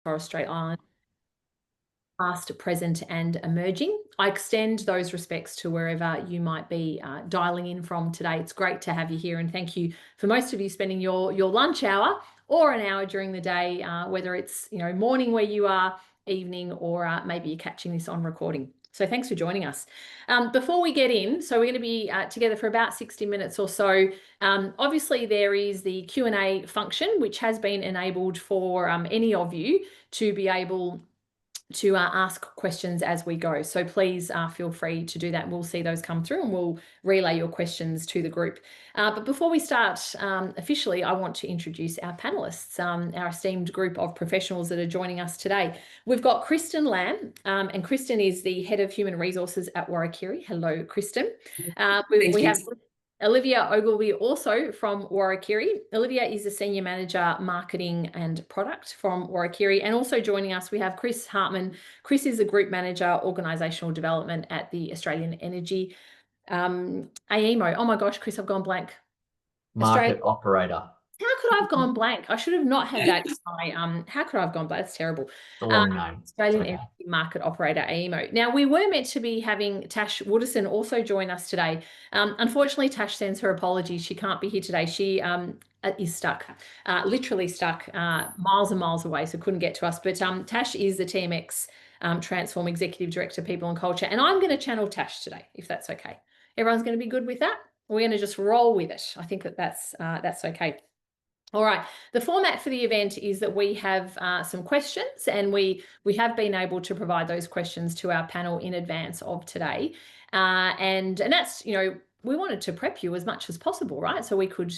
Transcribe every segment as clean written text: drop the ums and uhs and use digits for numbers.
Torres Strait Island, past, present, and emerging. I extend those respects to wherever you might be dialing in from today. It's great to have you here, and thank you for most of you spending your lunch hour or an hour during the day, whether it's morning where you are, evening, or maybe you're catching this on recording. So thanks for joining us. Before we get in, so we're going to be together for about 60 minutes or so. Obviously, there is the Q&A function, which has been enabled for any of you to be able to ask questions as we go. So please feel free to do that. We'll see those come through and we'll relay your questions to the group. But before we start officially, I want to introduce our panelists, our esteemed group of professionals that are joining us today. We've got Kristen Lamb, and Kristen is the Head of Human Resources at Warrakirri. Hello, Kristen. We have Olivia Ogilvie, also from Warrakirri. Olivia is the Senior Manager, Marketing and Product from Warrakirri. And also joining us, we have Chris Hartman. Chris is the Group Manager, Organisational Development at the Australian Energy AEMO. Oh my gosh, Chris, I've gone blank. Market operator. How could I have gone blank? I should have not had that. How could I have gone blank? That's terrible. It's a long name. Australian Energy Market Operator, AEMO. Now, we were meant to be having Tash Wooderson also join us today. Unfortunately, Tash sends her apologies. She can't be here today. She is stuck, literally stuck, miles and miles away, so couldn't get to us. But Tash is the TMX Transform Executive Director, People and Culture. And I'm going to channel Tash today, if that's okay. Everyone's going to be good with that? We're going to just roll with it. I think that's okay. All right, the format for the event is that we have some questions, and we have been able to provide those questions to our panel in advance of today. And that's, we wanted to prep you as much as possible, right? So we could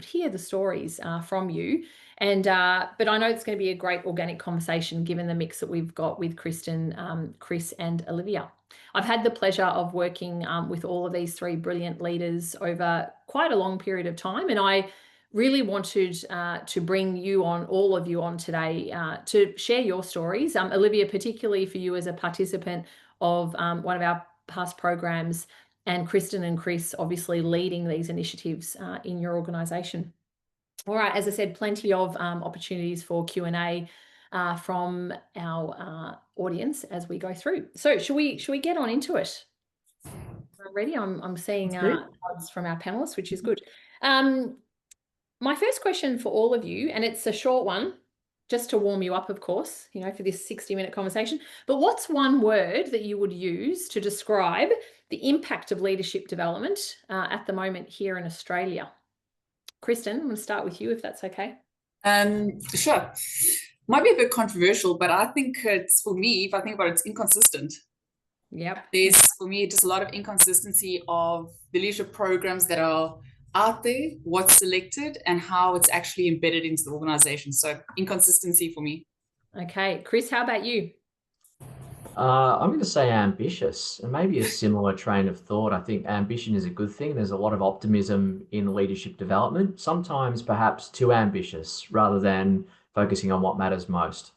hear the stories from you. And but I know it's going to be a great organic conversation given the mix that we've got with Kristen, Chris, and Olivia. I've had the pleasure of working with all of these three brilliant leaders over quite a long period of time, and I really wanted to bring you on, all of you on today, to share your stories. Olivia, particularly for you as a participant of one of our past programs, and Kristen and Chris obviously leading these initiatives in your organisation. All right, as I said, plenty of opportunities for Q&A from our audience as we go through. So should we get on into it? Ready? I'm seeing nods from our panelists, which is good. My first question for all of you, and it's a short one, just to warm you up, of course, for this 60-minute conversation, but what's one word that you would use to describe the impact of leadership development at the moment here in Australia? Kristen, I'm going to start with you, if that's okay. Sure. Might be a bit controversial, but I think it's, for me, if I think about it, it's inconsistent. Yep. There's, for me, just a lot of inconsistency of the leadership programs that are out there, what's selected, and how it's actually embedded into the organization. So inconsistency for me. Okay. Chris, how about you? I'm going to say ambitious, and maybe a similar train of thought. I think ambition is a good thing. There's a lot of optimism in leadership development, sometimes perhaps too ambitious rather than focusing on what matters most.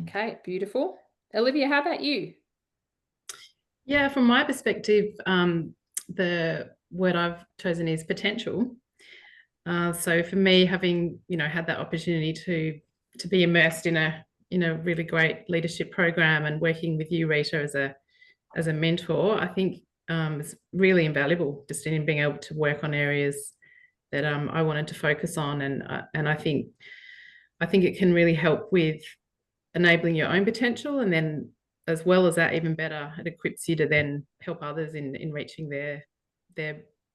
Okay, beautiful. Olivia, how about you? Yeah, from my perspective, the word I've chosen is potential. So for me, having had that opportunity to be immersed in a really great leadership program and working with you, Rita, as a mentor, I think it's really invaluable just in being able to work on areas that I wanted to focus on, and I think it can really help with enabling your own potential, and then as well as that, even better, it equips you to then help others in reaching their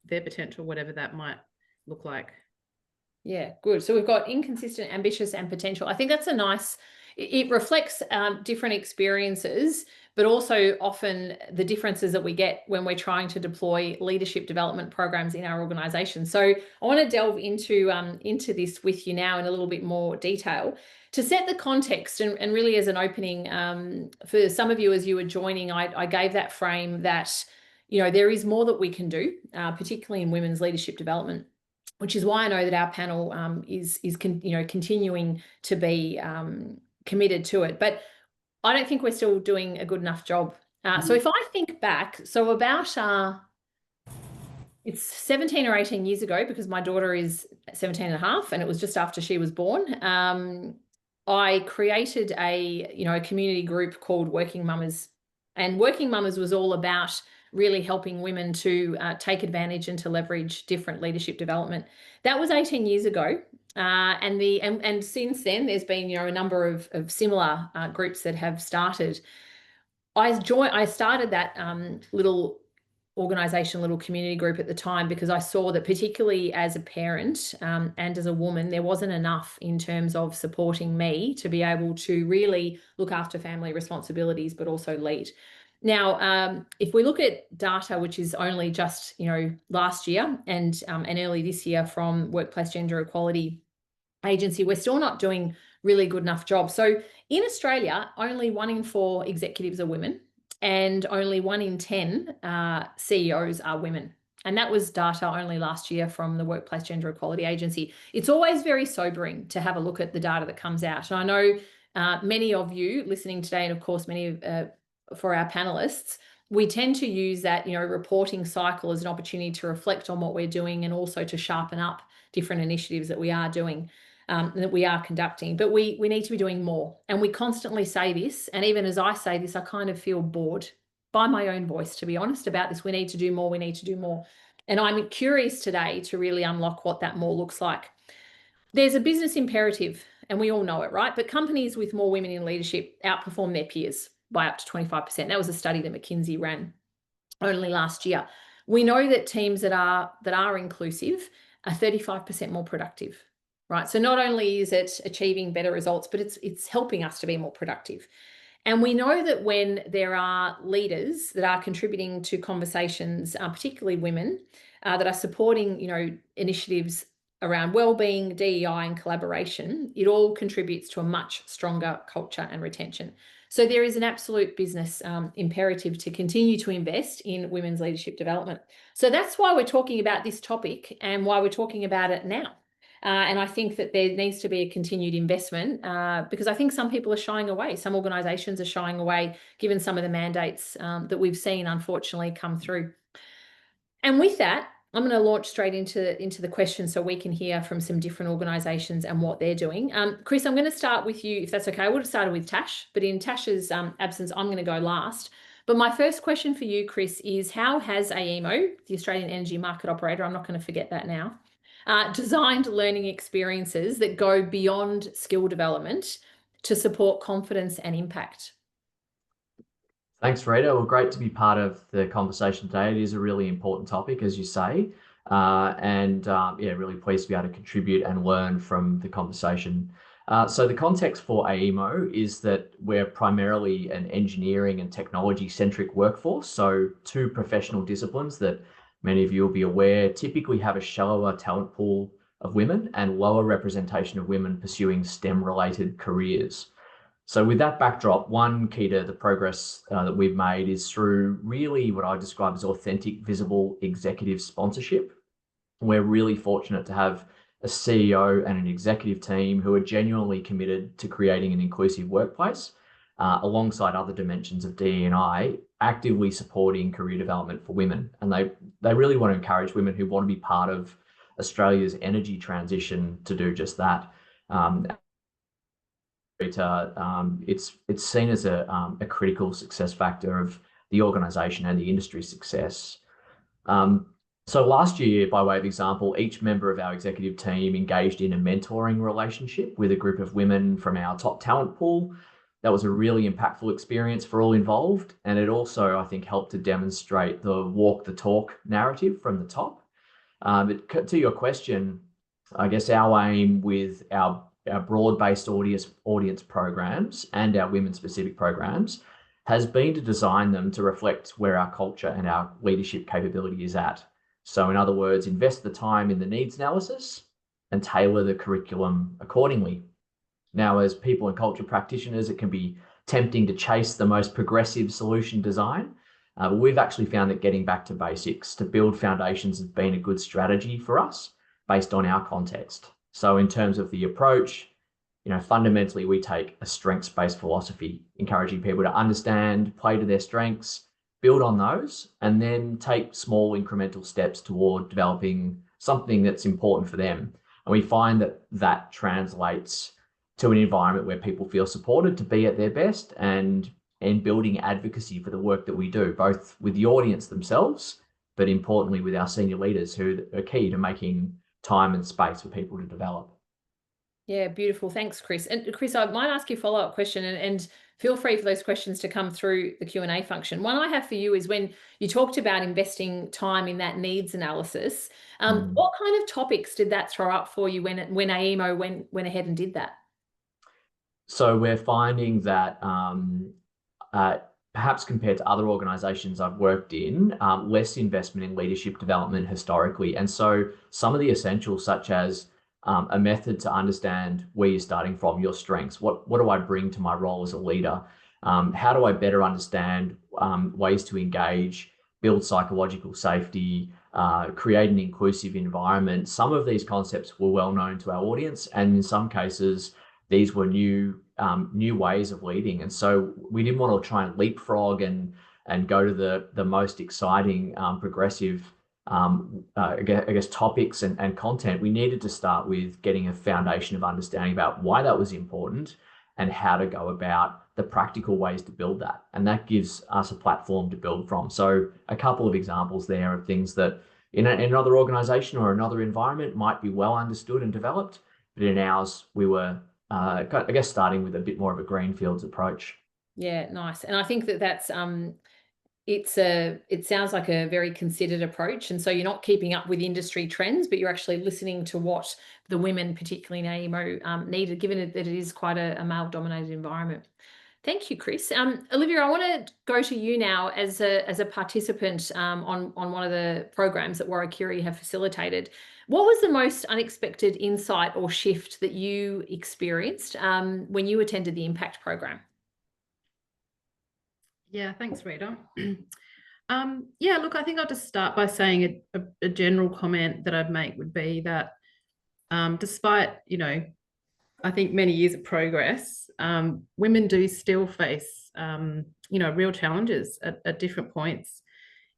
potential, whatever that might look like. Yeah, good. So we've got inconsistent, ambitious, and potential. I think that's a nice, it reflects different experiences, but also often the differences that we get when we're trying to deploy leadership development programs in our organization. So I want to delve into this with you now in a little bit more detail. To set the context, and really as an opening, for some of you as you were joining, I gave that frame that, there is more that we can do, particularly in women's leadership development, which is why I know that our panel is continuing to be committed to it. But I don't think we're still doing a good enough job. So if I think back, so about it's 17 or 18 years ago, because my daughter is 17 and a half, and it was just after she was born. I created a community group called Working Mamas, and Working Mamas was all about really helping women to take advantage and to leverage different leadership development. That was 18 years ago. And since then, there's been a number of similar groups that have started. I started that little organization, little community group at the time, because I saw that, particularly as a parent and as a woman, there wasn't enough in terms of supporting me to be able to really look after family responsibilities, but also lead. Now, if we look at data, which is only just last year and early this year from Workplace Gender Equality Agency, we're still not doing really good enough job. So in Australia, only 1 in 4 executives are women, and only 1 in 10 CEOs are women. And that was data only last year from the Workplace Gender Equality Agency. It's always very sobering to have a look at the data that comes out. And I know many of you listening today, and of course many for our panelists, we tend to use that reporting cycle as an opportunity to reflect on what we're doing, and also to sharpen up different initiatives that we are doing. That we are conducting, but we need to be doing more. And we constantly say this, and even as I say this, I kind of feel bored by my own voice, to be honest, about this. We need to do more, we need to do more. And I'm curious today to really unlock what that more looks like. There's a business imperative, and we all know it, right? But companies with more women in leadership outperform their peers by up to 25%. That was a study that McKinsey ran only last year. We know that teams that are inclusive are 35% more productive. Right. So not only is it achieving better results, but it's helping us to be more productive. And we know that when there are leaders that are contributing to conversations, particularly women, that are supporting, initiatives around wellbeing, DEI, and collaboration, it all contributes to a much stronger culture and retention. So there is an absolute business imperative to continue to invest in women's leadership development. So that's why we're talking about this topic, and why we're talking about it now. And I think that there needs to be a continued investment, because I think some people are shying away. Some organisations are shying away, given some of the mandates that we've seen, unfortunately, come through. And with that, I'm going to launch straight into the questions, so we can hear from some different organisations and what they're doing. Chris, I'm going to start with you, if that's okay. I would have started with Tash, but in Tash's absence, I'm going to go last. But my first question for you, Chris, is how has AEMO, the Australian Energy Market Operator, I'm not going to forget that now, designed learning experiences that go beyond skill development to support confidence and impact? Thanks, Rita. Well, great to be part of the conversation today. It is a really important topic, as you say, really pleased to be able to contribute and learn from the conversation. So the context for AEMO is that we're primarily an engineering and technology-centric workforce. So 2 professional disciplines that many of you will be aware typically have a shallower talent pool of women and lower representation of women pursuing STEM-related careers. So with that backdrop, one key to the progress that we've made is through really what I describe as authentic, visible executive sponsorship. We're really fortunate to have a CEO and an executive team who are genuinely committed to creating an inclusive workplace, alongside other dimensions of DE&I, actively supporting career development for women. And they really want to encourage women who want to be part of Australia's energy transition to do just that. It's seen as a critical success factor of the organisation and the industry's success. So last year, by way of example, each member of our executive team engaged in a mentoring relationship with a group of women from our top talent pool. That was a really impactful experience for all involved. And it also, I think, helped to demonstrate the walk the talk narrative from the top. But to your question, I guess our aim with our broad-based audience programs and our women-specific programs has been to design them to reflect where our culture and our leadership capability is at. So in other words, invest the time in the needs analysis and tailor the curriculum accordingly. Now, as people and culture practitioners, it can be tempting to chase the most progressive solution design, but we've actually found that getting back to basics to build foundations has been a good strategy for us based on our context. So in terms of the approach, fundamentally we take a strengths-based philosophy, encouraging people to understand, play to their strengths, build on those, and then take small incremental steps toward developing something that's important for them. And we find that translates to an environment where people feel supported to be at their best, and building advocacy for the work that we do, both with the audience themselves, but importantly with our senior leaders, who are key to making time and space for people to develop. Yeah, beautiful. Thanks, Chris. And Chris, I might ask you a follow-up question, and feel free for those questions to come through the Q&A function. One I have for you is, when you talked about investing time in that needs analysis, what kind of topics did that throw up for you when AEMO went ahead and did that? So we're finding that perhaps compared to other organisations I've worked in, less investment in leadership development historically. And so some of the essentials, such as a method to understand where you're starting from, your strengths, what do I bring to my role as a leader? How do I better understand ways to engage, build psychological safety, create an inclusive environment? Some of these concepts were well known to our audience, and in some cases, these were new ways of leading. And so we didn't want to try and leapfrog and go to the most exciting, progressive, I guess, topics and content. We needed to start with getting a foundation of understanding about why that was important and how to go about the practical ways to build that. And that gives us a platform to build from. So a couple of examples there of things that in another organization or another environment might be well understood and developed, but in ours, we were I guess starting with a bit more of a greenfields approach. Yeah, nice. And I think that's it sounds like a very considered approach. And so you're not keeping up with industry trends, but you're actually listening to what the women, particularly in AEMO, needed, given that it is quite a male-dominated environment. Thank you, Chris. Olivia, I want to go to you now as a participant on one of the programs that Warwick Curie have facilitated. What was the most unexpected insight or shift that you experienced when you attended the Impact program? Yeah, thanks, Rita. Yeah, look, I think I'll just start by saying a general comment that I'd make would be that despite, I think many years of progress, women do still face, real challenges at different points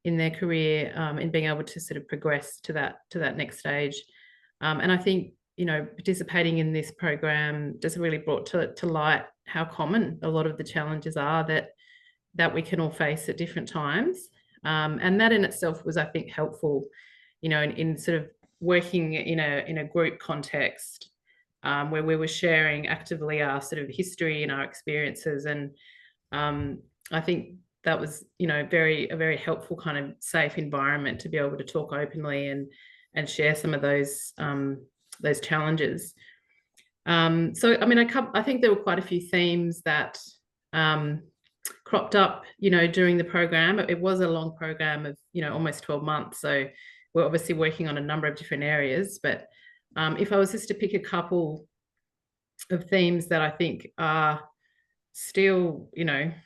in their career, in being able to sort of progress to that next stage. And I think, participating in this program just really brought to light how common a lot of the challenges are that we can all face at different times. And that in itself was, I think, helpful, in sort of working in a group context, where we were sharing actively our sort of history and our experiences. And I think that was, a very helpful kind of safe environment to be able to talk openly and share some of those challenges. So, I mean, I think there were quite a few themes that cropped up, during the program. It was a long program of, almost 12 months. So we're obviously working on a number of different areas, but if I was just to pick a couple of themes that I think are still,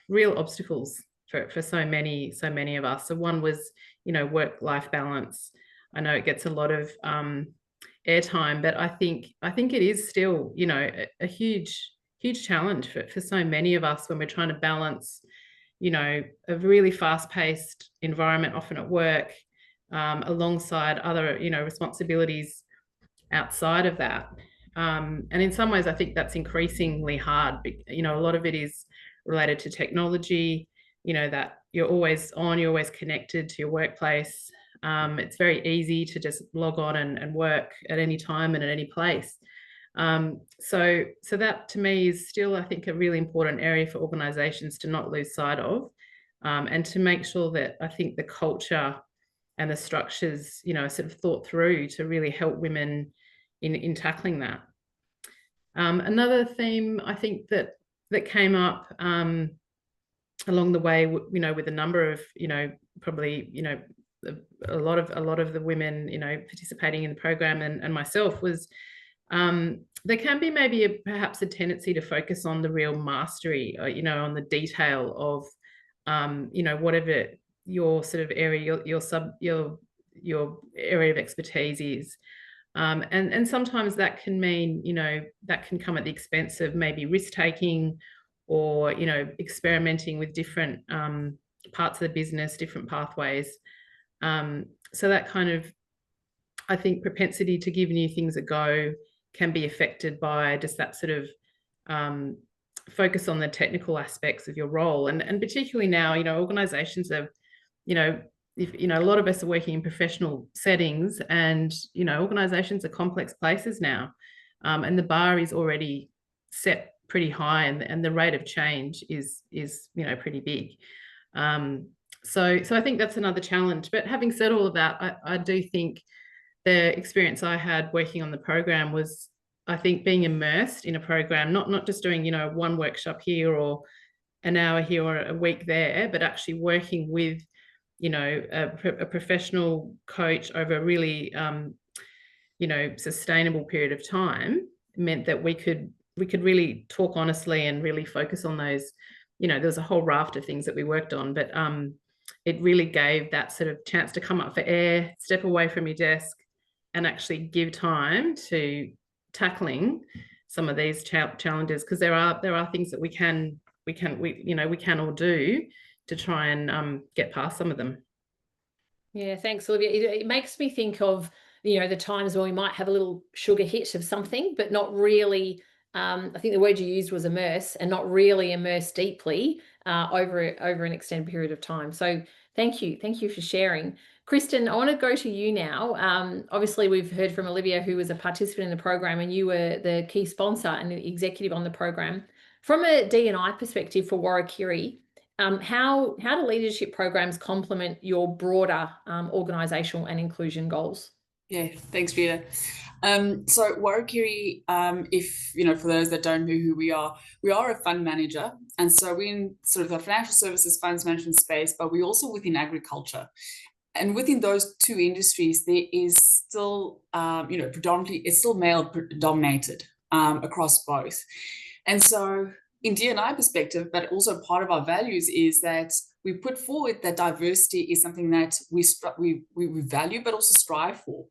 real obstacles for so many of us. So one was, work-life balance. I know it gets a lot of airtime, but I think it is still, a huge challenge for so many of us when we're trying to balance, a really fast-paced environment, often at work, alongside other, responsibilities outside of that. And in some ways, I think that's increasingly hard. A lot of it is related to technology, that you're always on, you're always connected to your workplace. It's very easy to just log on and work at any time and at any place. So that to me is still, I think, a really important area for organizations to not lose sight of, and to make sure that I think the culture and the structures, sort of thought through to really help women in tackling that. Another theme I think that came up along the way, with a number of, probably, a lot of the women, participating in the program and myself was, there can be maybe perhaps a tendency to focus on the real mastery, on the detail of, whatever your sort of area, your area of expertise is. And sometimes that can mean, that can come at the expense of maybe risk-taking or, experimenting with different parts of the business, different pathways. So that kind of, I think, propensity to give new things a go can be affected by just that sort of focus on the technical aspects of your role. And particularly now, organizations have, if, a lot of us are working in professional settings, and, organizations are complex places now. And the bar is already set pretty high, and the rate of change is pretty big. So I think that's another challenge. But having said all of that, I do think the experience I had working on the program was, I think, being immersed in a program, not just doing, one workshop here or an hour here or a week there, but actually working with, a professional coach over a really, sustainable period of time, meant that we could really talk honestly and really focus on those. There was a whole raft of things that we worked on, but it really gave that sort of chance to come up for air, step away from your desk, and actually give time to tackling some of these challenges, because there are things that we can all do to try and get past some of them. Yeah, thanks, Olivia. It makes me think of, the times when we might have a little sugar hit of something, but not really. I think the word you used was immerse, and not really immerse deeply over an extended period of time. So thank you for sharing. Kristen, I want to go to you now. Obviously, we've heard from Olivia, who was a participant in the program, and you were the key sponsor and the executive on the program. From a D&I perspective for Warrakirri, how do leadership programs complement your broader organisational and inclusion goals? Yeah, thanks, Rita. So Warrakirri, if for those that don't know who we are a fund manager, and so we're in sort of the financial services funds management space, but we're also within agriculture. And within those two industries, there is still, predominantly, it's still male dominated across both. And so in D&I perspective, but also part of our values, is that we put forward that diversity is something that we value, but also strive for.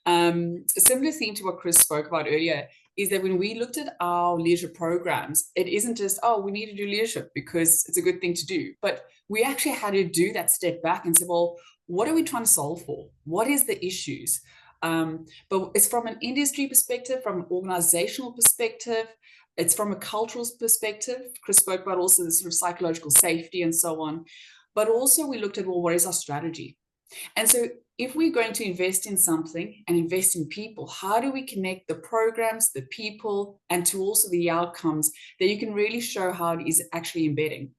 A similar theme to what Chris spoke about earlier is that when we looked at our leadership programs, it isn't just, we need to do leadership because it's a good thing to do, but we actually had to do that step back and say, well, what are we trying to solve for? What is the issues? But it's from an industry perspective, from an organizational perspective, it's from a cultural perspective. Chris spoke about also the sort of psychological safety and so on. But also we looked at, well, what is our strategy? And so if we're going to invest in something and invest in people, how do we connect the programs, the people, and to also the outcomes that you can really show how it is actually embedding?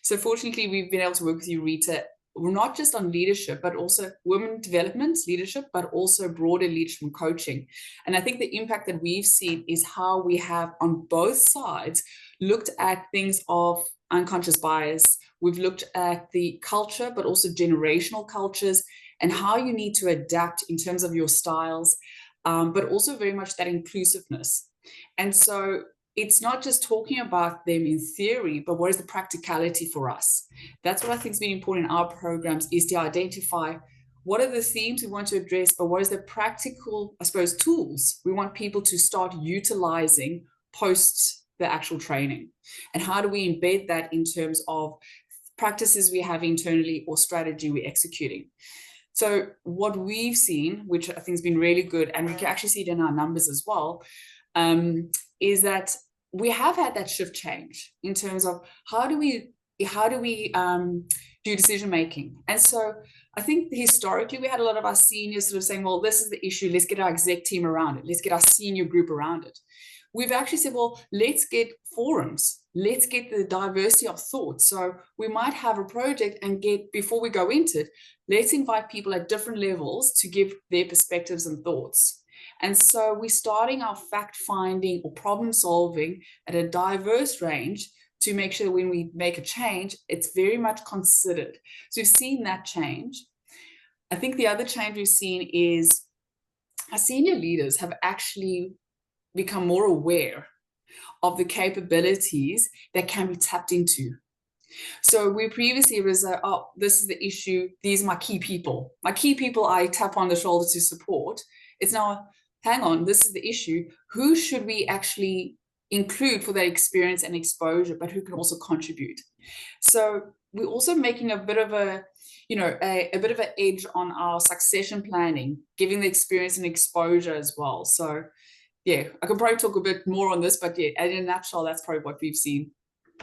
So fortunately, we've been able to work with you, Rita, not just on leadership, but also women development leadership, but also broader leadership and coaching. And I think the impact that we've seen is how we have on both sides looked at things of unconscious bias. We've looked at the culture, but also generational cultures, and how you need to adapt in terms of your styles, but also very much that inclusiveness. And so it's not just talking about them in theory, but what is the practicality for us? That's what I think has been important in our programs, is to identify what are the themes we want to address, but what is the practical, I suppose, tools we want people to start utilizing post the actual training? And how do we embed that in terms of practices we have internally or strategy we're executing? So what we've seen, which I think has been really good, and we can actually see it in our numbers as well, is that we have had that shift change in terms of how do we do decision making. And so I think historically we had a lot of our seniors sort of saying, well, this is the issue, let's get our exec team around it, let's get our senior group around it. We've actually said, well, let's get forums, let's get the diversity of thought. So we might have a project and before we go into it, let's invite people at different levels to give their perspectives and thoughts. And so we're starting our fact-finding or problem-solving at a diverse range to make sure when we make a change, it's very much considered. So we've seen that change. I think the other change we've seen is our senior leaders have actually become more aware of the capabilities that can be tapped into. So we previously was, this is the issue, these are my key people. My key people I tap on the shoulder to support. It's now, hang on, this is the issue. Who should we actually include for that experience and exposure, but who can also contribute? So we're also making a bit of a bit of an edge on our succession planning, giving the experience and exposure as well. So yeah, I can probably talk a bit more on this, but yeah, in a nutshell, that's probably what we've seen.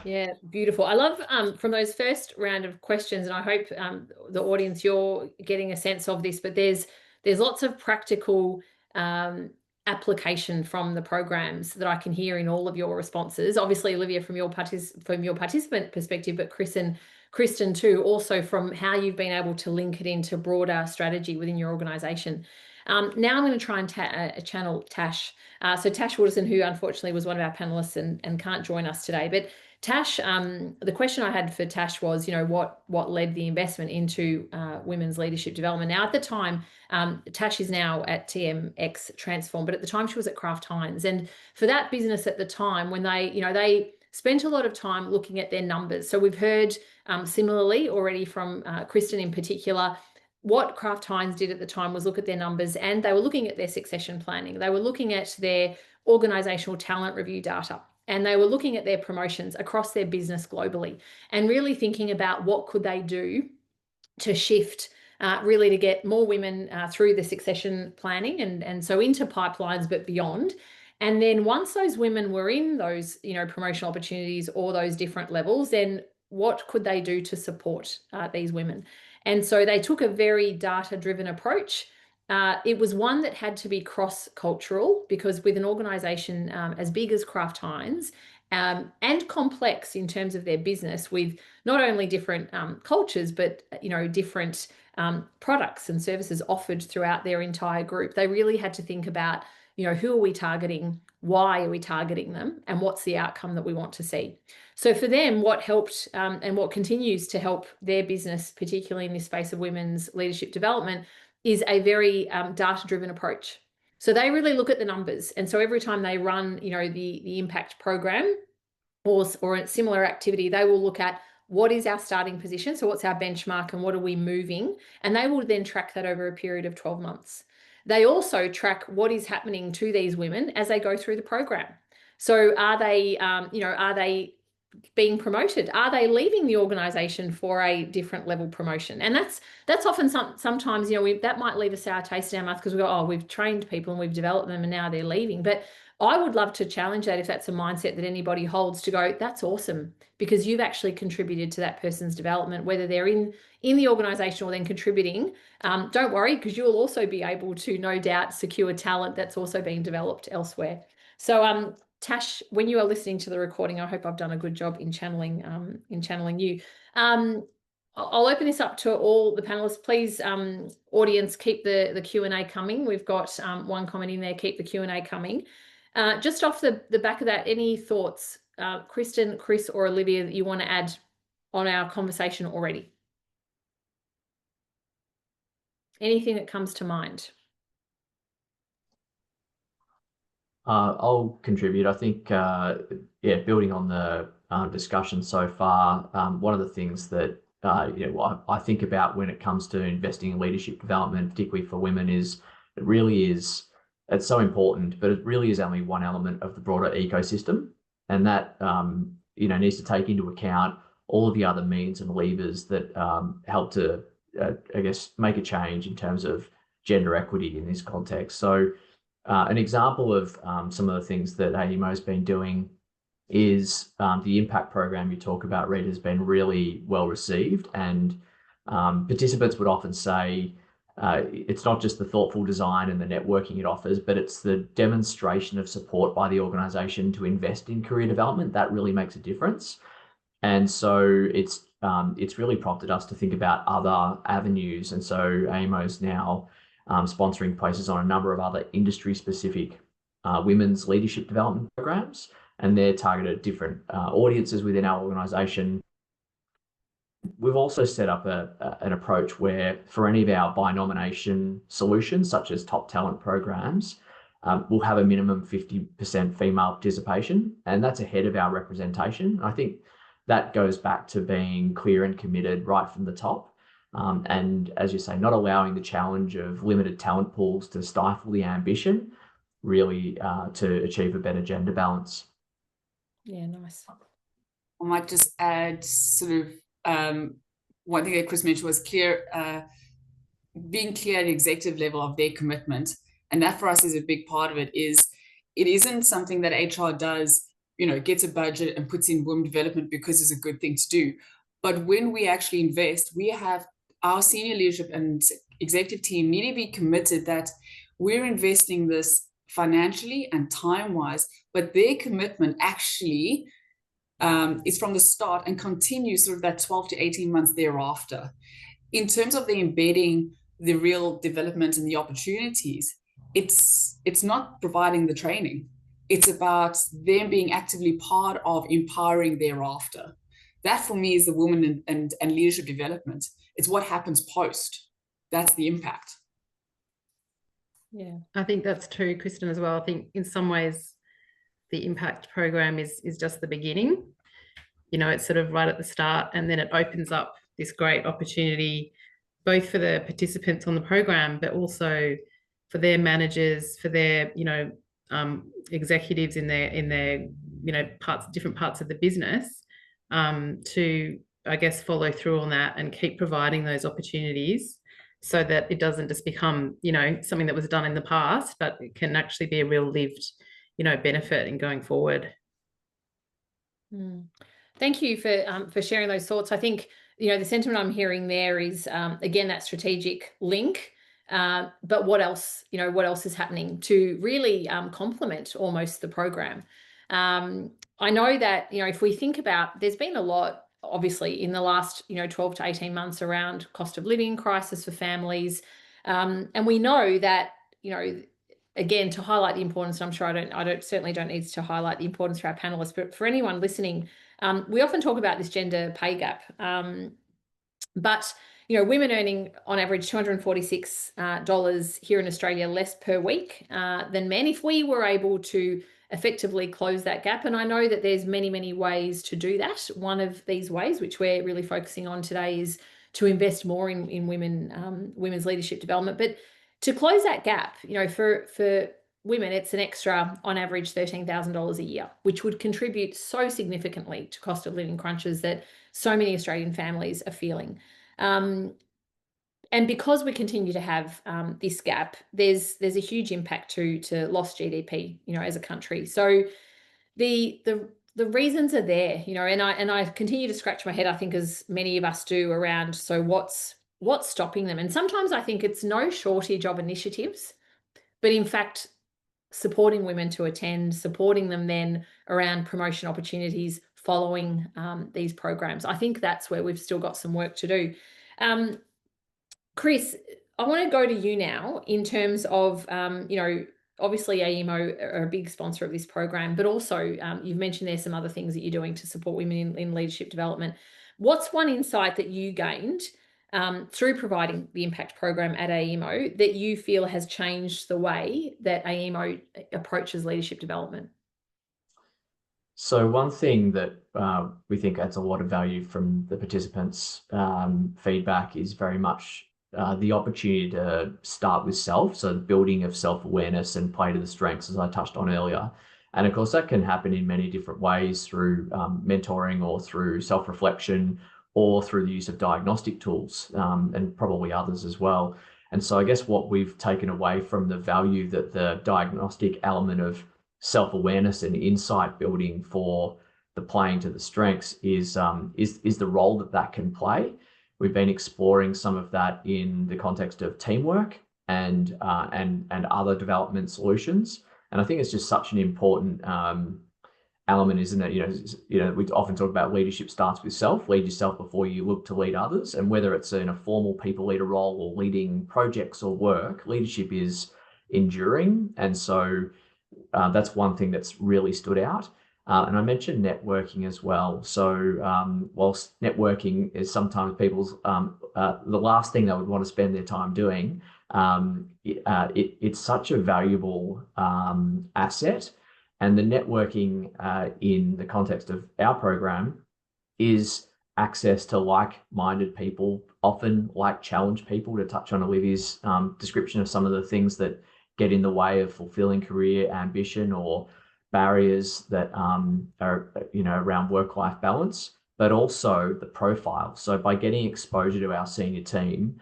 Yeah, beautiful. I love from those first round of questions, and I hope the audience, you're getting a sense of this, but there's lots of practical application from the programs that I can hear in all of your responses. Obviously, Olivia, from your participant perspective, but Chris and Kristen too, also from how you've been able to link it into broader strategy within your organisation. Now I'm going to try and channel Tash. So Tash Waterson, who unfortunately was one of our panelists and can't join us today, but Tash, the question I had for Tash was, what led the investment into women's leadership development? Now, at the time, Tash is now at TMX Transform, but at the time she was at Kraft Heinz. And for that business at the time, when they spent a lot of time looking at their numbers. So we've heard similarly already from Kristen in particular, what Kraft Heinz did at the time was look at their numbers, and they were looking at their succession planning. They were looking at their organizational talent review data, and they were looking at their promotions across their business globally, and really thinking about what could they do to shift really to get more women through the succession planning and so into pipelines, but beyond. And then once those women were in those, promotional opportunities or those different levels, then what could they do to support these women? And so they took a very data-driven approach. It was one that had to be cross-cultural, because with an organisation as big as Kraft Heinz and complex in terms of their business, with not only different cultures, but different products and services offered throughout their entire group, they really had to think about who are we targeting, why are we targeting them, and what's the outcome that we want to see. So for them, what helped and what continues to help their business, particularly in this space of women's leadership development, is a very data-driven approach. So they really look at the numbers. And so every time they run, the impact program or a similar activity, they will look at what is our starting position. So what's our benchmark and what are we moving? And they will then track that over a period of 12 months. They also track what is happening to these women as they go through the program. So are they being promoted? Are they leaving the organization for a different level promotion? And that's often sometimes, that might leave a sour taste in our mouth, because we go, oh, we've trained people and we've developed them and now they're leaving. But I would love to challenge that, if that's a mindset that anybody holds, to go, that's awesome, because you've actually contributed to that person's development, whether they're in the organization or then contributing. Don't worry, because you'll also be able to, no doubt, secure talent that's also being developed elsewhere. So Tash, when you are listening to the recording, I hope I've done a good job in channeling you. I'll open this up to all the panelists. Please, audience, keep the Q&A coming. We've got one comment in there, keep the Q&A coming. Just off the back of that, any thoughts, Kristen, Chris, or Olivia, that you want to add on our conversation already? Anything that comes to mind? I'll contribute. I think, building on the discussion so far, one of the things that I think about when it comes to investing in leadership development, particularly for women, is it's so important, but it really is only one element of the broader ecosystem, and that needs to take into account all of the other means and levers that help to, make a change in terms of gender equity in this context. So an example of some of the things that AEMO has been doing is the impact program you talk about, Reid, has been really well received, and participants would often say it's not just the thoughtful design and the networking it offers, but it's the demonstration of support by the organisation to invest in career development that really makes a difference. And so it's really prompted us to think about other avenues, and so AEMO is now sponsoring places on a number of other industry-specific women's leadership development programs, and they're targeted at different audiences within our organisation. We've also set up an approach where, for any of our by nomination solutions, such as top talent programs, we'll have a minimum 50% female participation, and that's ahead of our representation. I think that goes back to being clear and committed right from the top. And as you say, not allowing the challenge of limited talent pools to stifle the ambition, really to achieve a better gender balance. Yeah, nice. I might just add sort of one thing that Chris mentioned was being clear at the executive level of their commitment. And that for us is a big part of it, is it isn't something that HR does, gets a budget and puts in women development because it's a good thing to do. But when we actually invest, we have our senior leadership and executive team need to be committed that we're investing this financially and time-wise, but their commitment actually is from the start and continues sort of that 12 to 18 months thereafter. In terms of the embedding the real development and the opportunities, it's not providing the training. It's about them being actively part of empowering thereafter. That for me is the women and leadership development. It's what happens post. That's the impact. Yeah, I think that's true, Kristen, as well. I think in some ways the impact program is just the beginning. It's sort of right at the start, and then it opens up this great opportunity both for the participants on the program, but also for their managers, for their executives in their different parts of the business, to, I guess, follow through on that and keep providing those opportunities, so that it doesn't just become something that was done in the past, but it can actually be a real lived benefit in going forward. Thank you for sharing those thoughts. I think the sentiment I'm hearing there is again that strategic link. But what else? What else is happening to really complement almost the program? I know that if we think about, there's been a lot, obviously, in the last 12 to 18 months around cost of living crisis for families, and we know that again, to highlight the importance, I'm sure I certainly don't need to highlight the importance for our panelists, but for anyone listening, we often talk about this gender pay gap. But women earning on average $246 here in Australia less per week than men. If we were able to effectively close that gap, and I know that there's many, many ways to do that. One of these ways, which we're really focusing on today, is to invest more in women's leadership development. But to close that gap, for women, it's an extra, on average, $13,000 a year, which would contribute so significantly to cost of living crunches that so many Australian families are feeling. And because we continue to have this gap, there's a huge impact to lost GDP, as a country. So the reasons are there, and I continue to scratch my head, I think, as many of us do, around, so what's stopping them? And sometimes I think it's no shortage of initiatives, but in fact, supporting women to attend, supporting them then around promotion opportunities following these programs. I think that's where we've still got some work to do. Chris, I want to go to you now in terms of, obviously AEMO are a big sponsor of this program, but also you've mentioned there's some other things that you're doing to support women in leadership development. What's one insight that you gained through providing the impact program at AEMO that you feel has changed the way that AEMO approaches leadership development? So one thing that we think adds a lot of value from the participants' feedback is very much the opportunity to start with self, so the building of self-awareness and play to the strengths, as I touched on earlier. And of course, that can happen in many different ways, through mentoring, or through self-reflection, or through the use of diagnostic tools, and probably others as well. And so I guess what we've taken away from the value that the diagnostic element of self-awareness and insight building for the playing to the strengths is the role that can play. We've been exploring some of that in the context of teamwork and other development solutions. And I think it's just such an important element, isn't it? We often talk about leadership starts with self. Lead yourself before you look to lead others. And whether it's in a formal people leader role or leading projects or work, leadership is enduring. And so that's one thing that's really stood out. And I mentioned networking as well. So whilst networking is sometimes people's the last thing they would want to spend their time doing, it's such a valuable asset. And the networking in the context of our program is access to like-minded people, often like-challenged people, to touch on Olivia's description of some of the things that get in the way of fulfilling career ambition, or barriers that are around work-life balance, but also the profile. So by getting exposure to our senior team,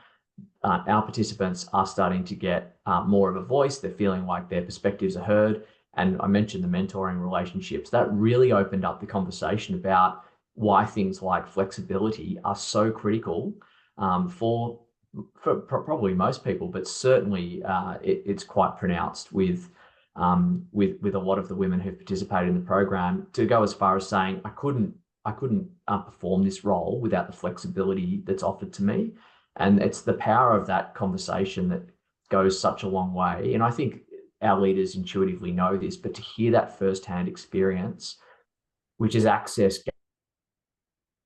our participants are starting to get more of a voice. They're feeling like their perspectives are heard, and I mentioned the mentoring relationships, that really opened up the conversation about why things like flexibility are so critical for probably most people, but certainly it's quite pronounced with a lot of the women who've participated in the program, to go as far as saying, I couldn't perform this role without the flexibility that's offered to me. And it's the power of that conversation that goes such a long way. And I think our leaders intuitively know this, but to hear that firsthand experience, which is accessed a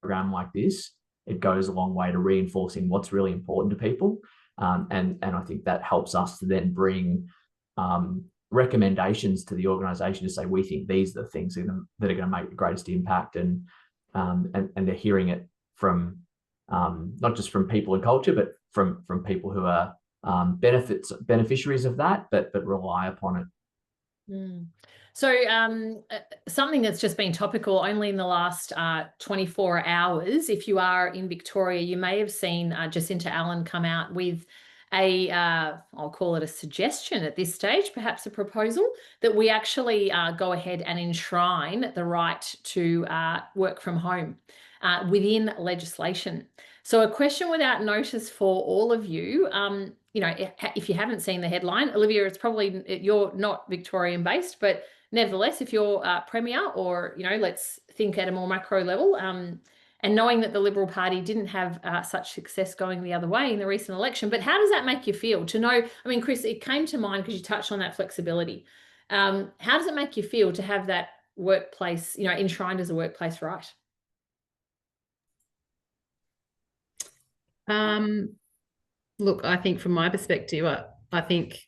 program like this, it goes a long way to reinforcing what's really important to people. And I think that helps us to then bring recommendations to the organisation to say, we think these are the things that are going to make the greatest impact, and they're hearing it from not just from people and culture, but from people who are beneficiaries of that, but rely upon it. Mm. So something that's just been topical only in the last 24 hours, if you are in Victoria, you may have seen Jacinta Allen come out with I'll call it a suggestion at this stage, perhaps a proposal, that we actually go ahead and enshrine the right to work from home within legislation. So a question without notice for all of you. You know, if you haven't seen the headline, Olivia, it's probably, you're not Victorian based, but nevertheless, if you're Premier, or, you know, let's think at a more macro level, and knowing that the Liberal Party didn't have such success going the other way in the recent election, but how does that make you feel to know? I mean, Chris, it came to mind because you touched on that flexibility. How does it make you feel to have that workplace, you know, enshrined as a workplace right? Look, I think from my perspective, I think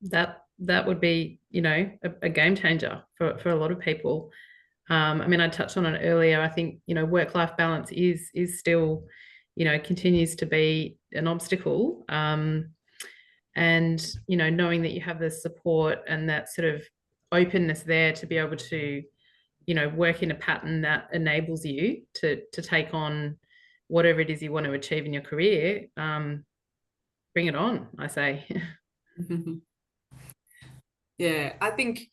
that would be, you know, a game changer for a lot of people. I mean, I touched on it earlier. I think, you know, work-life balance is still, you know, continues to be an obstacle. And, you know, knowing that you have the support and that sort of openness there to be able to, you know, work in a pattern that enables you to take on whatever it is you want to achieve in your career, bring it on, I say. Yeah, I think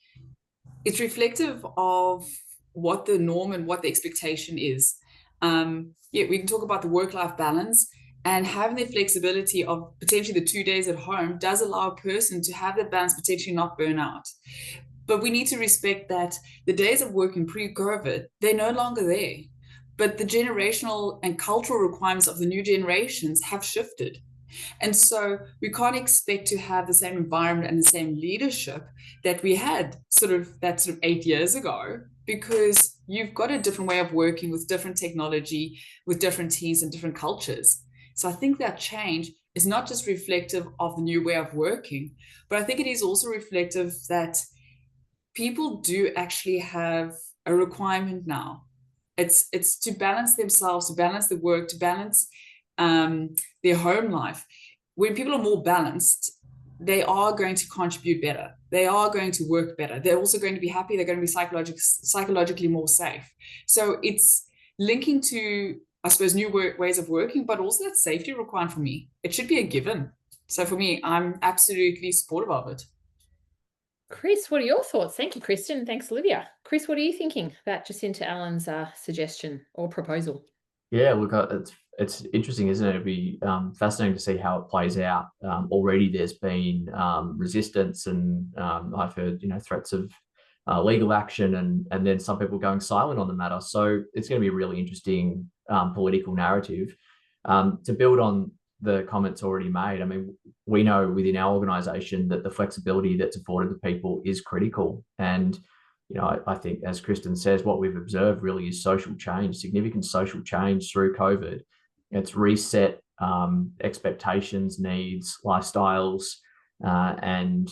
it's reflective of what the norm and what the expectation is. Yeah, we can talk about the work-life balance, and having the flexibility of potentially the 2 days at home does allow a person to have that balance, potentially not burn out. But we need to respect that the days of working pre-COVID, they're no longer there. But the generational and cultural requirements of the new generations have shifted. And so we can't expect to have the same environment and the same leadership that we had sort of 8 years ago, because you've got a different way of working with different technology, with different teams and different cultures. So I think that change is not just reflective of the new way of working, but I think it is also reflective that people do actually have a requirement now. It's to balance themselves, to balance the work, to balance their home life. When people are more balanced, they are going to contribute better. They are going to work better. They're also going to be happy. They're going to be psychologically more safe. So it's linking to, I suppose, new ways of working, but also that safety requirement for me. It should be a given. So for me, I'm absolutely supportive of it. Chris, what are your thoughts? Thank you, Kristen. Thanks, Olivia. Chris, what are you thinking about Jacinta Allen's suggestion or proposal? Yeah, look, it's interesting, isn't it? It'd be fascinating to see how it plays out. Already there's been resistance, and I've heard, you know, threats of legal action, and then some people going silent on the matter. So it's going to be a really interesting political narrative. To build on the comments already made, I mean, we know within our organisation that the flexibility that's afforded to people is critical. And, you know, I think, as Kristen says, what we've observed really is social change, significant social change through COVID. It's reset expectations, needs, lifestyles, and,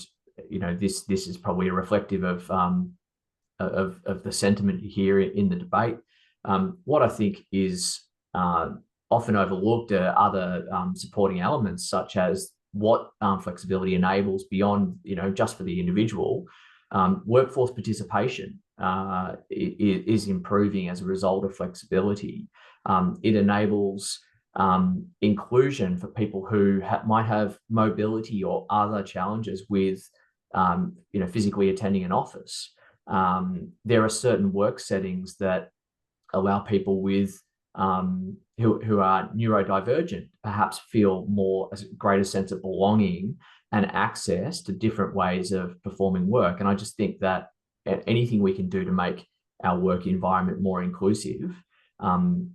you know, this is probably a reflective of the sentiment you hear in the debate. What I think is often overlooked are other supporting elements, such as what flexibility enables beyond, you know, just for the individual. Workforce participation is improving as a result of flexibility. It enables inclusion for people who might have mobility or other challenges with physically attending an office. There are certain work settings that allow people with who are neurodivergent perhaps feel more a greater sense of belonging and access to different ways of performing work. And I just think that anything we can do to make our work environment more inclusive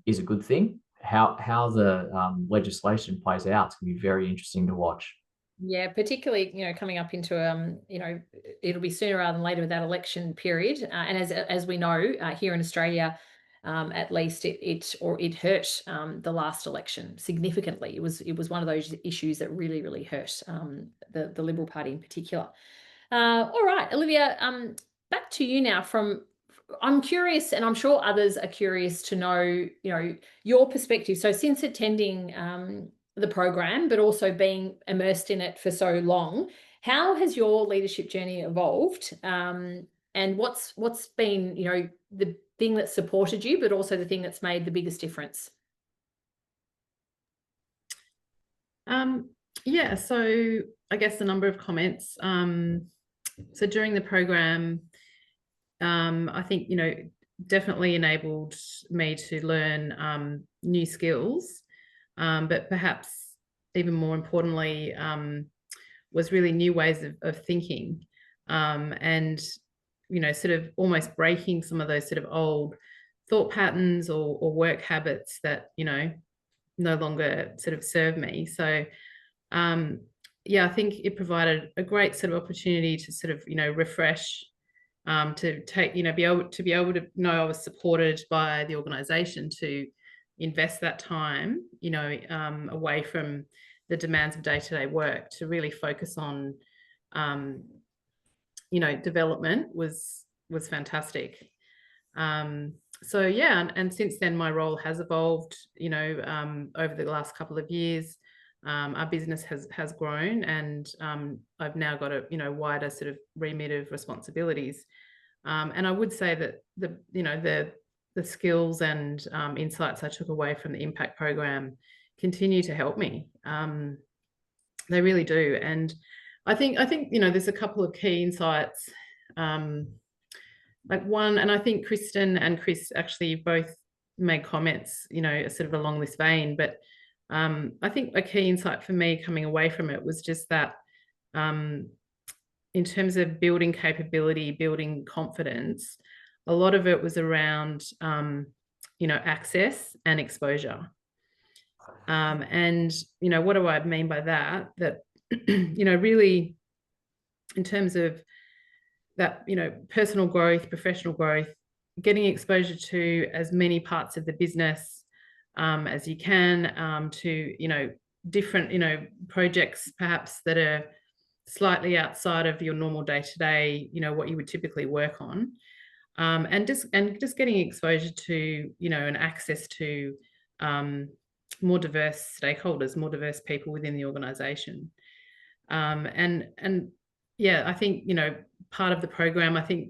is a good thing. How the legislation plays out is going to be very interesting to watch. Yeah, particularly, coming up into, it'll be sooner rather than later with that election period. And as we know, here in Australia, at least it hurt the last election significantly. It was one of those issues that really, really hurt the Liberal Party in particular. All right, Olivia, back to you now. I'm curious, and I'm sure others are curious to know, your perspective. So since attending the program, but also being immersed in it for so long, how has your leadership journey evolved? And what's been, the thing that supported you, but also the thing that's made the biggest difference? Yeah, so I guess a number of comments. So during the program, I think, definitely enabled me to learn new skills, but perhaps even more importantly, was really new ways of thinking, and, sort of almost breaking some of those sort of old thought patterns or work habits that, no longer sort of serve me. So, yeah, I think it provided a great sort of opportunity to sort of, refresh, to take, be able to know I was supported by the organisation to invest that time, away from the demands of day-to-day work to really focus on, development was fantastic. So yeah, and since then my role has evolved, over the last couple of years. Our business has grown, and I've now got a wider sort of remit of responsibilities. And I would say that the skills and insights I took away from the impact program continue to help me. They really do. And I think there's a couple of key insights. Like one, and I think Kristen and Chris actually both made comments, sort of along this vein, but I think a key insight for me coming away from it was just that, in terms of building capability, building confidence, a lot of it was around, access and exposure. And, what do I mean by that? That, really in terms of that, personal growth, professional growth, getting exposure to as many parts of the business as you can, to, different, projects perhaps that are slightly outside of your normal day-to-day, what you would typically work on, and just getting exposure to, and access to more diverse stakeholders, more diverse people within the organization. And yeah, I think, part of the program, I think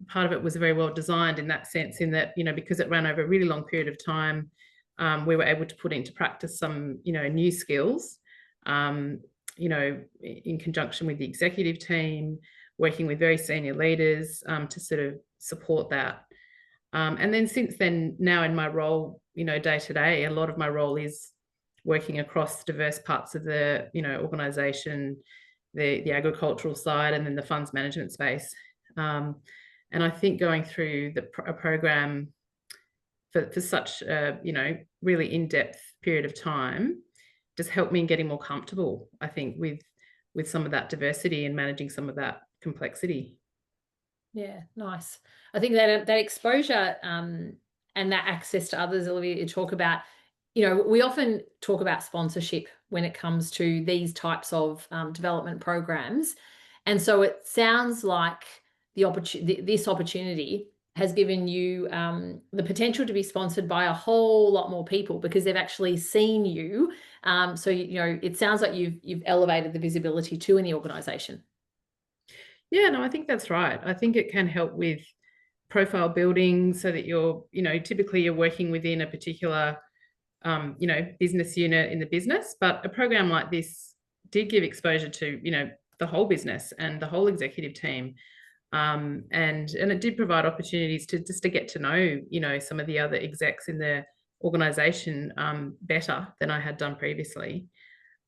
part of it was very well designed in that sense, in that, because it ran over a really long period of time, we were able to put into practice some, new skills, in conjunction with the executive team, working with very senior leaders, to sort of support that. And then since then, now in my role, day to day, a lot of my role is working across diverse parts of the, organisation, the agricultural side, and then the funds management space. And I think going through a program for such a, really in-depth period of time just helped me in getting more comfortable, I think, with some of that diversity and managing some of that complexity. Yeah, nice. I think that exposure and that access to others, Olivia, you talk about, we often talk about sponsorship when it comes to these types of development programs. And so it sounds like this opportunity has given you the potential to be sponsored by a whole lot more people because they've actually seen you. So, it sounds like you've elevated the visibility too in the organisation. Yeah, no, I think that's right. I think it can help with profile building so that you're, typically you're working within a particular, business unit in the business. But a program like this did give exposure to, the whole business and the whole executive team. And it did provide opportunities to just to get to know, you know, some of the other execs in the organization better than I had done previously.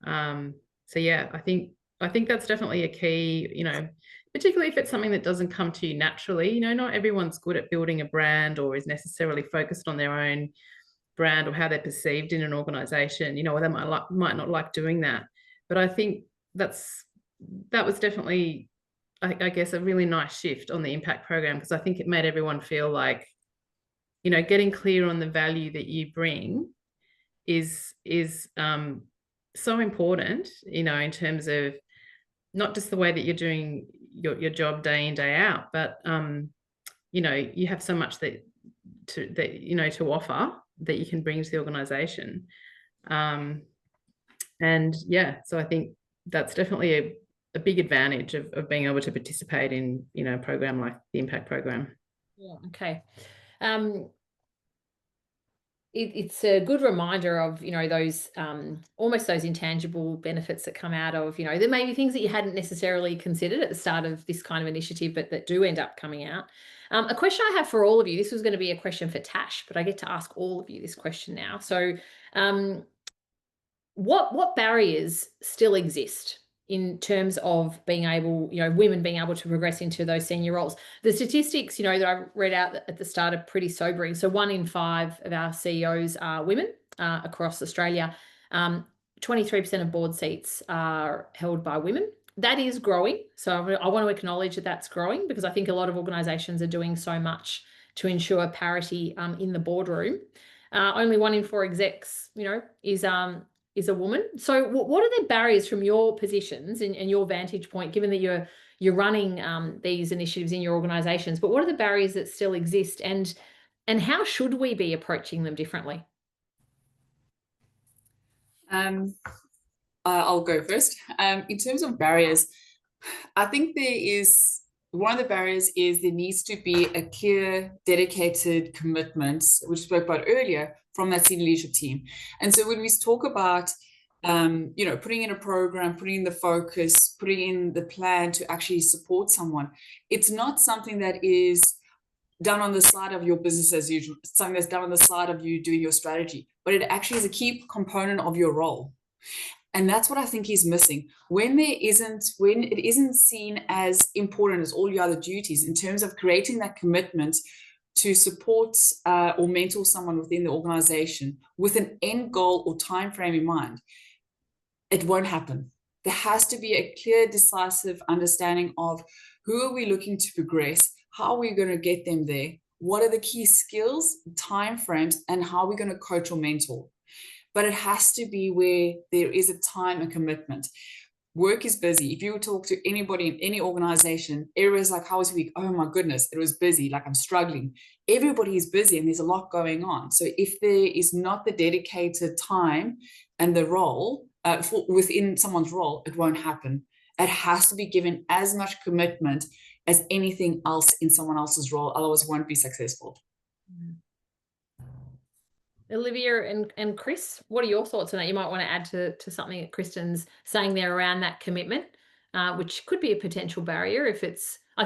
So yeah, I think that's definitely a key, you know, particularly if it's something that doesn't come to you naturally. You know, not everyone's good at building a brand or is necessarily focused on their own brand or how they're perceived in an organization, you know, or they might not like doing that. But I think that was definitely, I guess, a really nice shift on the impact program, because I think it made everyone feel like, you know, getting clear on the value that you bring is so important, you know, in terms of not just the way that you're doing your job day in, day out, but you know, you have so much that you know, to offer that you can bring to the organization. And yeah, so I think that's definitely a big advantage of being able to participate in, you know, a program like the impact program. Yeah, okay. It's a good reminder of, you know, those almost those intangible benefits that come out of, you know, there may be things that you hadn't necessarily considered at the start of this kind of initiative, but that do end up coming out. A question I have for all of you, this was going to be a question for Tash, but I get to ask all of you this question now. So what barriers still exist in terms of being able, you know, women being able to progress into those senior roles? The statistics, you know, that I read out at the start are pretty sobering. So 1 in 5 of our CEOs are women across Australia. 23% of board seats are held by women. That is growing. So I want to acknowledge that that's growing, because I think a lot of organisations are doing so much to ensure parity in the boardroom. Only 1 in 4 execs, you know, is a woman. So what are the barriers from your positions and your vantage point, given that you're running these initiatives in your organizations, but what are the barriers that still exist, and how should we be approaching them differently? I'll go first. In terms of barriers, I think one of the barriers is there needs to be a clear, dedicated commitment, which we spoke about earlier, from that senior leadership team. And so when we talk about, you know, putting in a program, putting in the focus, putting in the plan to actually support someone, it's not something that is done on the side of your business as usual, something that's done on the side of you doing your strategy, but it actually is a key component of your role. And that's what I think is missing. When it isn't seen as important as all your other duties in terms of creating that commitment to support or mentor someone within the organization with an end goal or time frame in mind, it won't happen. There has to be a clear, decisive understanding of who are we looking to progress, how are we going to get them there, what are the key skills, time frames, and how are we going to coach or mentor. But it has to be where there is a time and commitment. Work is busy. If you talk to anybody in any organization, everybody's like, how was your week? Oh my goodness, it was busy, like I'm struggling. Everybody is busy and there's a lot going on. So if there is not the dedicated time and the role within someone's role, it won't happen. It has to be given as much commitment as anything else in someone else's role, otherwise it won't be successful. Olivia and Chris, what are your thoughts on that? You might want to add to something that Kristen's saying there around that commitment, which could be a potential barrier if it's, I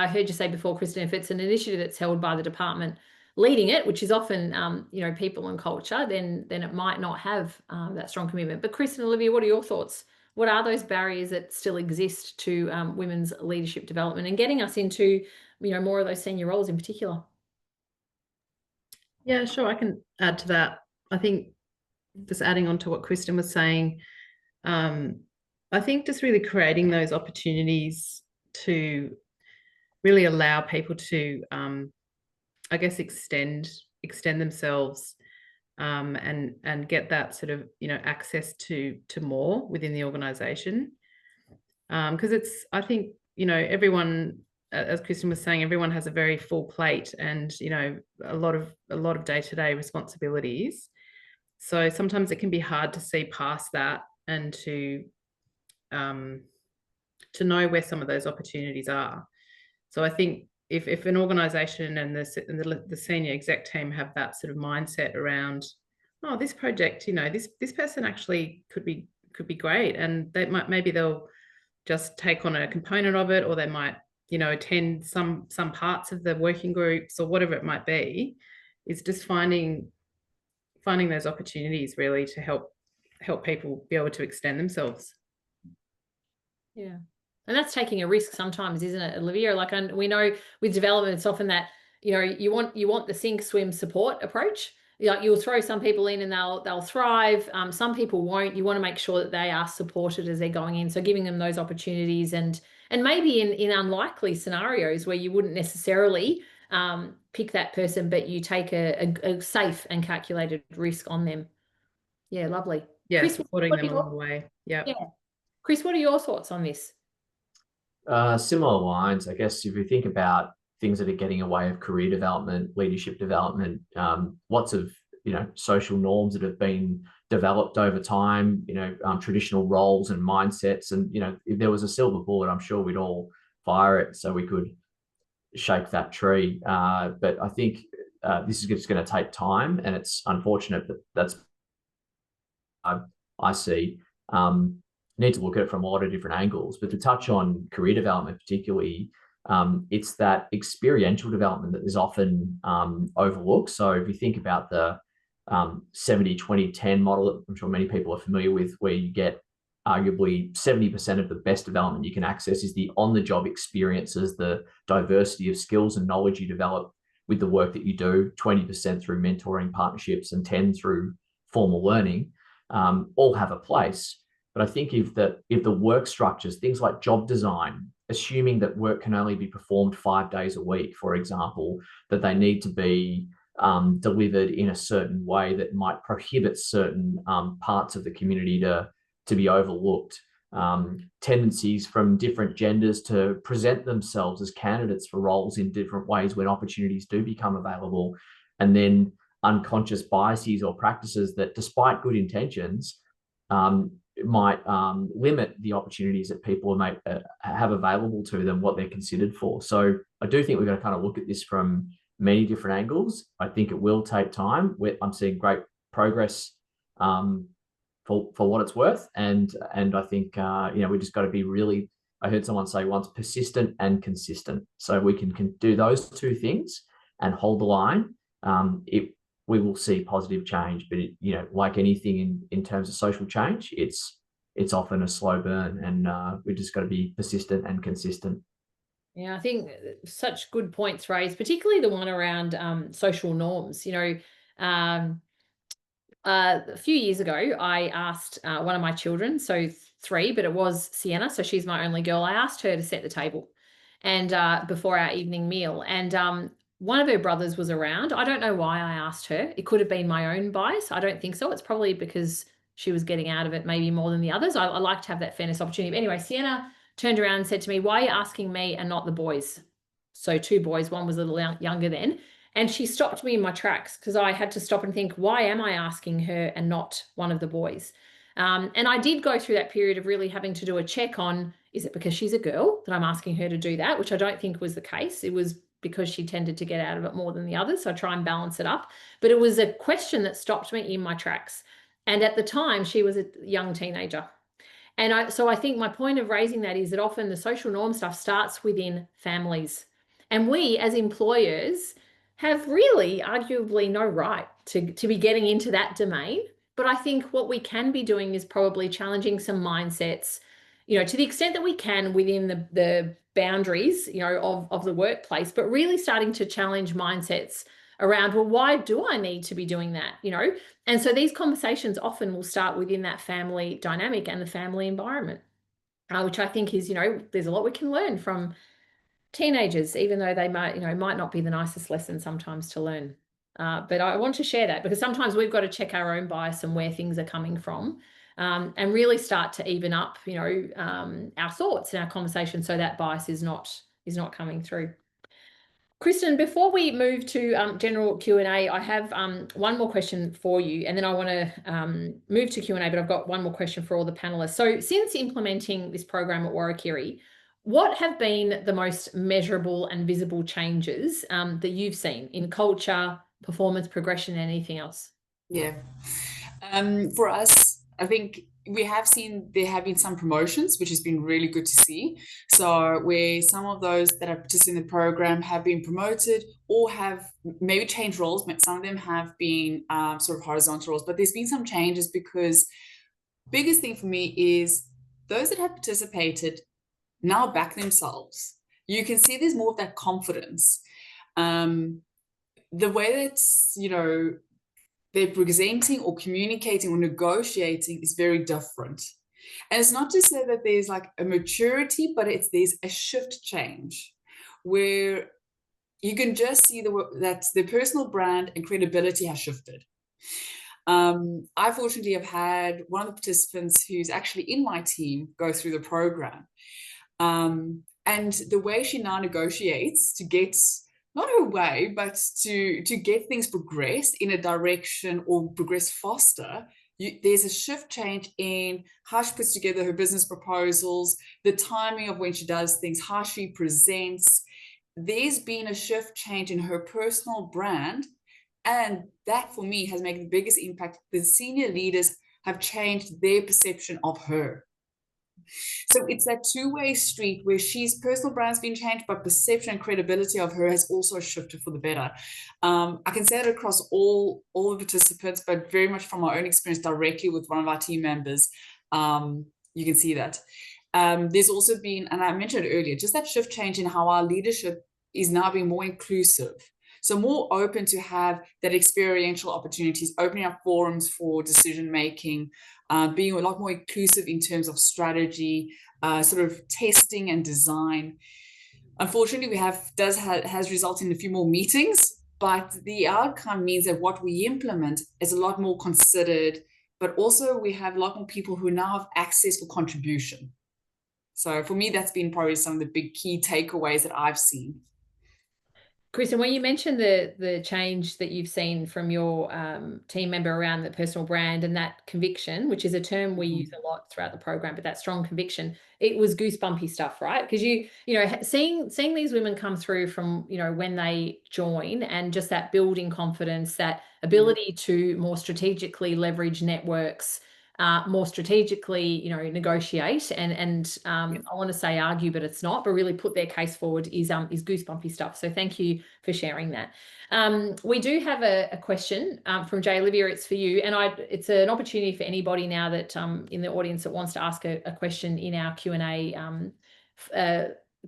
heard you say before, Kristen, if it's an initiative that's held by the department leading it, which is often, you know, people and culture, then it might not have that strong commitment. But Chris and Olivia, what are your thoughts? What are those barriers that still exist to women's leadership development and getting us into, you know, more of those senior roles in particular? Yeah, sure. I can add to that. I think just adding on to what Kristen was saying, I think just really creating those opportunities to really allow people to, I guess, extend themselves and get that sort of, you know, access to more within the organization. Because I think, you know, everyone, as Kristen was saying, everyone has a very full plate and, you know, a lot of day-to-day responsibilities. So sometimes it can be hard to see past that and to know where some of those opportunities are. So I think if an organization and the senior exec team have that sort of mindset around, oh, this project, you know, this person actually could be great, and maybe they'll just take on a component of it, or they might, you know, attend some parts of the working groups or whatever it might be. Is just finding those opportunities really to help people be able to extend themselves. Yeah. And that's taking a risk sometimes, isn't it, Olivia? Like, and we know with development, it's often that, you know, you want the sink, swim, support approach. Like, you'll throw some people in and they'll thrive. Some people won't. You want to make sure that they are supported as they're going in. So giving them those opportunities, and maybe in unlikely scenarios where you wouldn't necessarily pick that person, but you take a safe and calculated risk on them. Yeah, lovely. Yeah, Chris, supporting them along the way. Yeah. Chris, what are your thoughts on this? Similar lines, I guess. If you think about things that are getting away of career development, leadership development, lots of, you know, social norms that have been developed over time, you know, traditional roles and mindsets. And, you know, if there was a silver bullet, I'm sure we'd all fire it so we could shake that tree. But I think this is just going to take time, and it's unfortunate that that's I see. Need to look at it from a lot of different angles. But to touch on career development particularly, it's that experiential development that is often overlooked. So if you think about the 70-20-10 model that I'm sure many people are familiar with, where you get arguably 70% of the best development you can access is the on-the-job experiences, the diversity of skills and knowledge you develop with the work that you do, 20% through mentoring, partnerships, and 10 through formal learning, all have a place. But I think if the work structures, things like job design, assuming that work can only be performed 5 days a week, for example, that they need to be delivered in a certain way that might prohibit certain parts of the community to be overlooked. Tendencies from different genders to present themselves as candidates for roles in different ways when opportunities do become available, and then unconscious biases or practices that, despite good intentions, might limit the opportunities that people might have available to them, what they're considered for. So I do think we've got to kind of look at this from many different angles. I think it will take time. I'm seeing great progress for what it's worth, and I think you know, we just got to be really, I heard someone say once, persistent and consistent. So we can do those two things and hold the line. We will see positive change, but you know, like anything in terms of social change, it's often a slow burn, and we just got to be persistent and consistent. Yeah, I think such good points raised, particularly the one around social norms. You know, a few years ago, I asked one of my children, so 3, but it was Sienna, so she's my only girl. I asked her to set the table, and before our evening meal, and one of her brothers was around. I don't know why I asked her. It could have been my own bias. I don't think so. It's probably because she was getting out of it maybe more than the others. I like to have that fairness opportunity. But anyway, Sienna turned around and said to me, "Why are you asking me and not the boys?" So 2 boys, one was a little younger then. And she stopped me in my tracks, because I had to stop and think, why am I asking her and not one of the boys? And I did go through that period of really having to do a check on, is it because she's a girl that I'm asking her to do that? Which I don't think was the case. It was because she tended to get out of it more than the others. So I try and balance it up. But it was a question that stopped me in my tracks. And at the time, she was a young teenager. And so I think my point of raising that is that often the social norm stuff starts within families. And we, as employers, have really arguably no right to be getting into that domain. But I think what we can be doing is probably challenging some mindsets, you know, to the extent that we can within the boundaries, you know, of the workplace, but really starting to challenge mindsets around, well, why do I need to be doing that, you know? And so these conversations often will start within that family dynamic and the family environment, which I think is, you know, there's a lot we can learn from teenagers, even though they might, you know, might not be the nicest lesson sometimes to learn. But I want to share that, because sometimes we've got to check our own bias and where things are coming from, and really start to even up, you know, our thoughts and our conversation, so that bias is not coming through. Kristen, before we move to general Q&A, I have one more question for you, and then I want to move to Q&A, but I've got one more question for all the panelists. So since implementing this program at Warrakirri, what have been the most measurable and visible changes that you've seen in culture, performance, progression, and anything else? Yeah. For us, I think we have seen there have been some promotions, which has been really good to see. So where some of those that are participating in the program have been promoted or have maybe changed roles. Some of them have been sort of horizontal roles, but there's been some changes because biggest thing for me is those that have participated now back themselves. You can see there's more of that confidence. The way that, you know, they're presenting or communicating or negotiating is very different. And it's not to say that there's like a maturity, but there's a shift change where you can just see that the personal brand and credibility has shifted. I fortunately have had one of the participants who's actually in my team go through the program. And the way she now negotiates to get, not her way, but to get things progressed in a direction or progress faster, there's a shift change in how she puts together her business proposals, the timing of when she does things, how she presents. There's been a shift change in her personal brand. And that for me has made the biggest impact. The senior leaders have changed their perception of her. So it's that two-way street where she's personal brand's been changed, but perception and credibility of her has also shifted for the better. I can say it across all the participants, but very much from my own experience directly with one of our team members, you can see that. There's also been, and I mentioned it earlier, just that shift change in how our leadership is now being more inclusive. So more open to have that experiential opportunities, opening up forums for decision making, being a lot more inclusive in terms of strategy, sort of testing and design. Unfortunately, has resulted in a few more meetings, but the outcome means that what we implement is a lot more considered, but also we have a lot more people who now have access for contribution. So for me, that's been probably some of the big key takeaways that I've seen. Kristen, when you mentioned the change that you've seen from your team member around the personal brand and that conviction, which is a term we use a lot throughout the program, but that strong conviction, it was goosebumpy stuff, right? Because you know, seeing these women come through from, you know, when they join and just that building confidence, that ability to more strategically leverage networks, more strategically, you know, negotiate and I want to say argue, but it's not, but really put their case forward is goosebumpy stuff. So thank you for sharing that. We do have a question from Jay. Olivia, it's for you, and it's an opportunity for anybody now that in the audience that wants to ask a question in our Q&A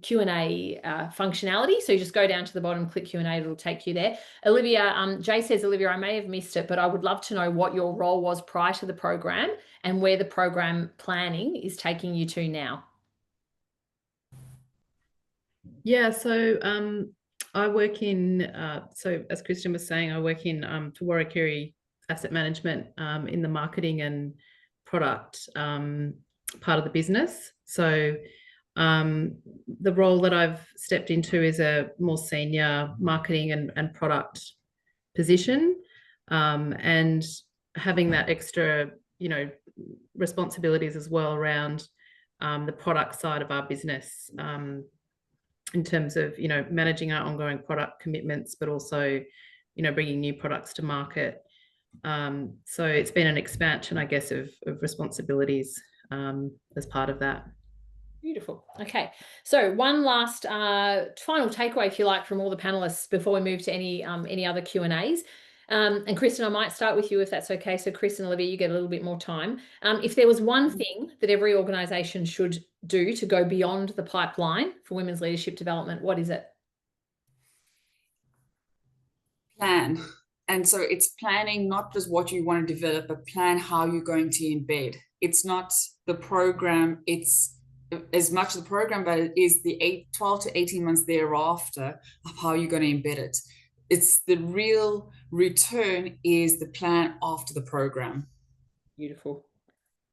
functionality. So you just go down to the bottom, click Q&A, it'll take you there. Olivia, Jay says, Olivia, I may have missed it, but I would love to know what your role was prior to the program and where the program planning is taking you to now. Yeah, so I work in, so as Kristen was saying, I work in for Warrakirri Asset Management in the marketing and product part of the business. So the role that I've stepped into is a more senior marketing and product position, and having that extra, you know, responsibilities as well around the product side of our business, in terms of, you know, managing our ongoing product commitments, but also, you know, bringing new products to market. So it's been an expansion, I guess, of responsibilities as part of that. Beautiful. Okay, so one last final takeaway, if you like, from all the panelists before we move to any other Q&As. And Kristen, I might start with you if that's okay. So Kristen, Olivia, you get a little bit more time. If there was one thing that every organisation should do to go beyond the pipeline for women's leadership development, what is it? Plan. And so it's planning not just what you want to develop, but plan how you're going to embed. It's not the program, it's as much the program, but it is the 12 to 18 months thereafter of how you're going to embed it. It's the real return is the plan after the program. Beautiful.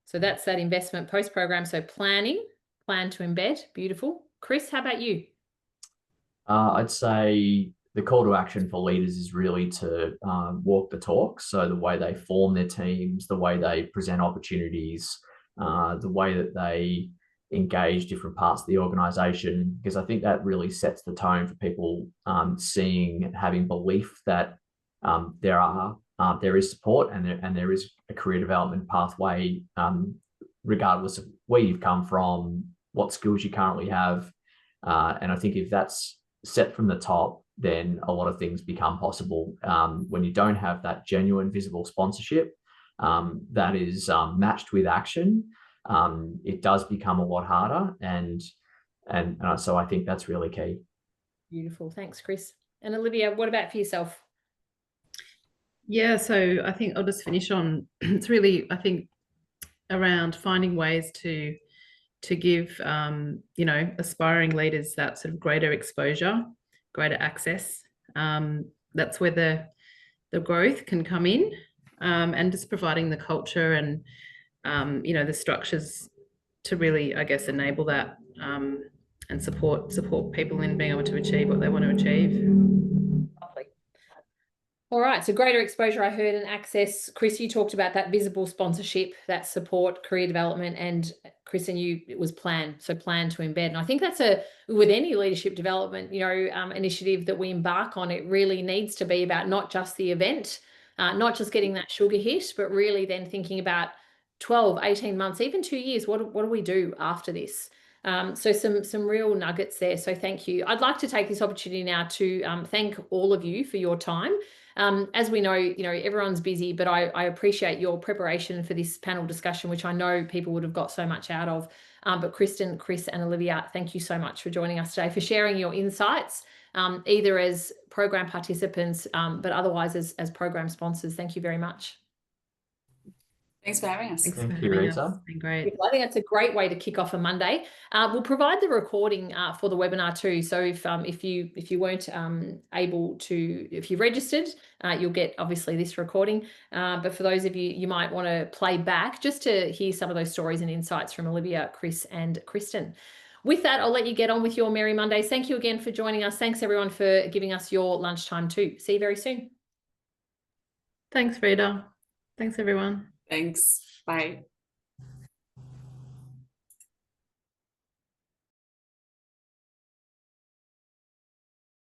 So that's that investment post-program. So plan to embed. Beautiful. Chris, how about you? I'd say the call to action for leaders is really to walk the talk. So the way they form their teams, the way they present opportunities, the way that they engage different parts of the organization, because I think that really sets the tone for people seeing and having belief that there is support and there is a career development pathway regardless of where you've come from, what skills you currently have. And I think if that's set from the top, then a lot of things become possible. When you don't have that genuine visible sponsorship that is matched with action, it does become a lot harder. And so I think that's really key. Beautiful. Thanks, Chris. And Olivia, what about for yourself? Yeah, so I think I'll just finish on, it's really, I think, around finding ways to give, you know, aspiring leaders that sort of greater exposure, greater access. That's where the growth can come in, and just providing the culture and, you know, the structures to really, I guess, enable that, and support people in being able to achieve what they want to achieve. Lovely. All right, so greater exposure, I heard, and access. Chris, you talked about that visible sponsorship, that support, career development, and Chris and you, it was plan to embed. And I think that's with any leadership development, you know, initiative that we embark on, it really needs to be about not just the event, not just getting that sugar hit, but really then thinking about 12, 18 months, even 2 years, what do we do after this? So some real nuggets there. So thank you. I'd like to take this opportunity now to thank all of you for your time. As we know, you know, everyone's busy, but I appreciate your preparation for this panel discussion, which I know people would have got so much out of. But Kristen, Chris, and Olivia, thank you so much for joining us today, for sharing your insights, either as program participants, but otherwise as program sponsors. Thank you very much. Thanks for having us. Thanks Thank for you, having Rita. us. It's been great. I think that's a great way to kick off a Monday. We'll provide the recording for the webinar too. So if you weren't able to, if you registered, you'll get obviously this recording. But for those of you might want to play back just to hear some of those stories and insights from Olivia, Chris, and Kristen. With that, I'll let you get on with your Merry Mondays. Thank you again for joining us. Thanks everyone for giving us your lunchtime too. See you very soon. Thanks, Rita. Thanks, everyone. Thanks. Bye.